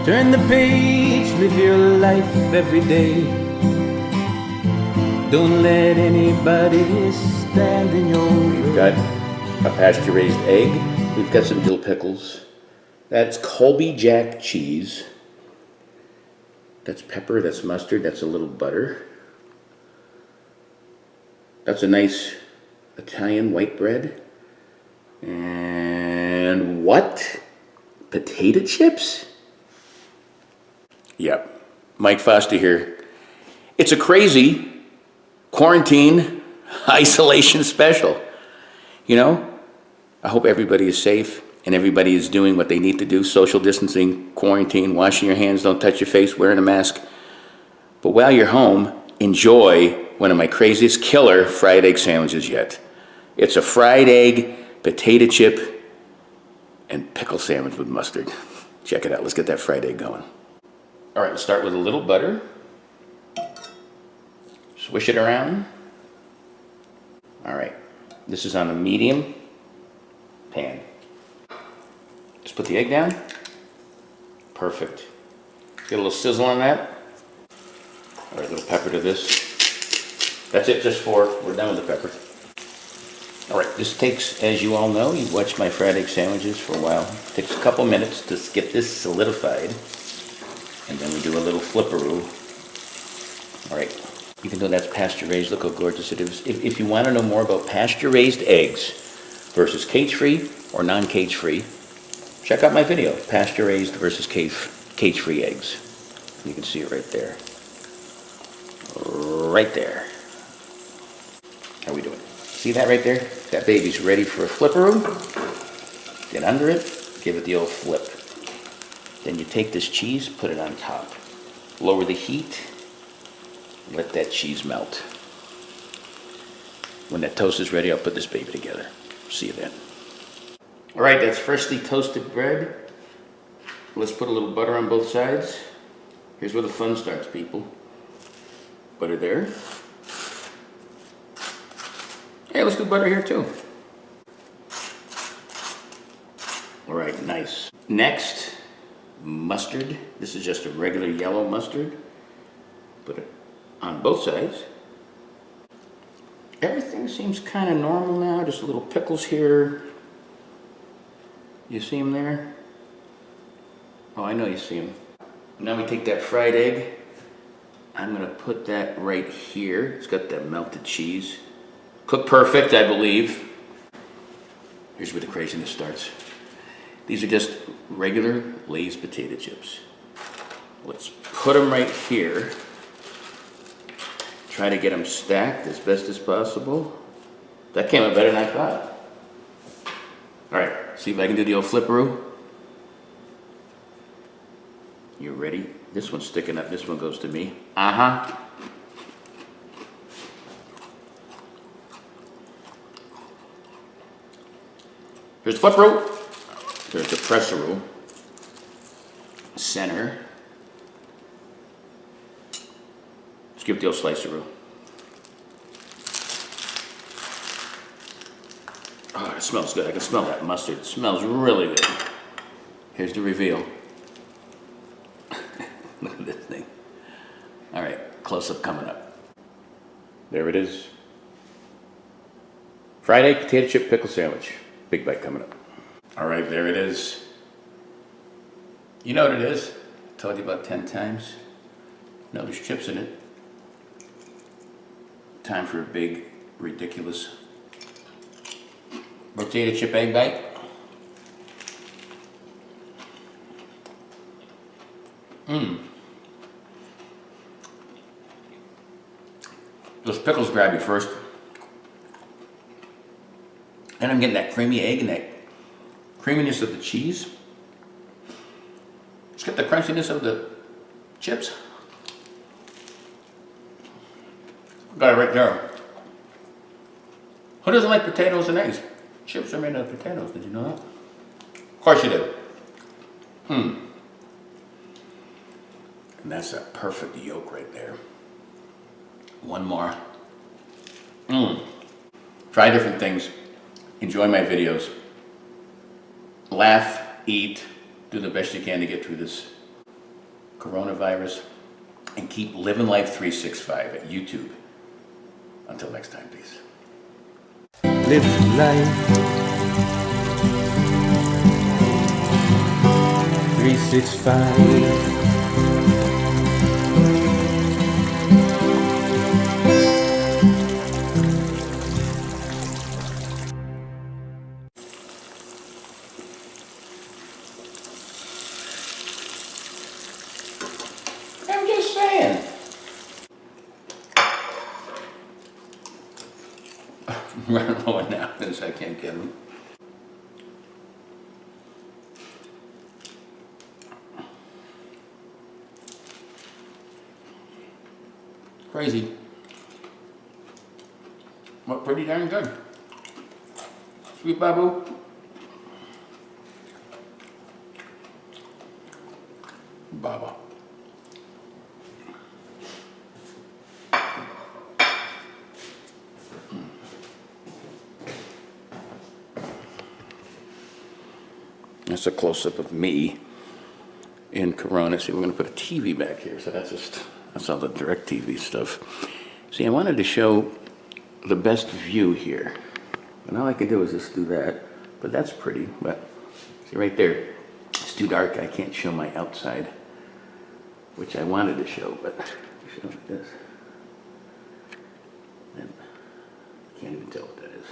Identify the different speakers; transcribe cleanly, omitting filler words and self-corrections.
Speaker 1: Turn the page, live your life every day. Don't let anybody stand in your way.
Speaker 2: We've got a pasture-raised egg. We've got some dill pickles. That's Colby Jack cheese. That's pepper, that's mustard, that's a little butter. That's a nice Italian white bread. And what? Potato chips? Yep, Mike Foster here. It's a crazy quarantine isolation special. You know, I hope everybody is safe and everybody is doing what they need to do. Social distancing, quarantine, washing your hands, don't touch your face, wearing a mask. But while you're home, enjoy one of my craziest killer fried egg sandwiches yet. It's a fried egg, potato chip, and pickle sandwich with mustard. Check it out, let's get that fried egg going. All right, let's start with a little butter. Swish it around. All right, this is on a medium pan. Just put the egg down. Perfect. Get a little sizzle on that. All right, a little pepper to this. That's it, just four. We're done with the pepper. All right, this takes, as you all know, you've watched my fried egg sandwiches for a while. It takes a couple minutes to get this solidified. And then we do a little flipperoo. All right, even though that's pasture-raised, look how gorgeous it is. If you want to know more about pasture-raised eggs versus cage-free or non-cage-free, check out my video, pasture-raised versus cage-free eggs. You can see it right there. Right there. How we doing? See that right there? That baby's ready for a flipperoo. Get under it, give it the old flip. Then you take this cheese, put it on top. Lower the heat, let that cheese melt. When that toast is ready, I'll put this baby together. See you then. All right, that's freshly toasted bread. Let's put a little butter on both sides. Here's where the fun starts, people. Butter there. Hey, let's do butter here too. All right, nice. Next, mustard. This is just a regular yellow mustard. Put it on both sides. Everything seems kind of normal now. Just a little pickles here. You see them there? Oh, I know you see them. Now we take that fried egg. I'm gonna put that right here. It's got that melted cheese. Cooked perfect, I believe. Here's where the craziness starts. These are just regular Lay's potato chips. Let's put them right here. Try to get them stacked as best as possible. That came out better than I thought. All right, see if I can do the old flipperoo. You ready? This one's sticking up, this one goes to me. Uh-huh. Here's the flipperoo. There's the presseroo. Center. Let's give it the old sliceroo. Oh, it smells good. I can smell that mustard. It smells really good. Here's the reveal. Look at this thing. All right, close-up coming up. There it is. Fried egg, potato chip, pickle sandwich. Big bite coming up. All right, there it is. You know what it is. Told you about 10 times. No, there's chips in it. Time for a big, ridiculous potato chip egg bite. Those pickles grab you first. And I'm getting that creamy egg and that creaminess of the cheese. Just get the crunchiness of the chips. Got it right there. Who doesn't like potatoes and eggs? Chips are made out of potatoes, did you know that? Of course you did. And that's a perfect yolk right there. One more. Try different things. Enjoy my videos. Laugh, eat, do the best you can to get through this coronavirus, and keep living life 365 at YouTube. Until next time, peace.
Speaker 1: Live life 365.
Speaker 2: I'm just saying. I'm running low on napkins, I can't get them. Crazy. But pretty darn good. Sweet Babu. Baba. That's a close-up of me in Corona. See, we're going to put a TV back here, so that's all the DirecTV stuff. See, I wanted to show the best view here. And all I can do is just do that, but that's pretty. But see right there, it's too dark. I can't show my outside, which I wanted to show, but show like this. And I can't even tell what that is.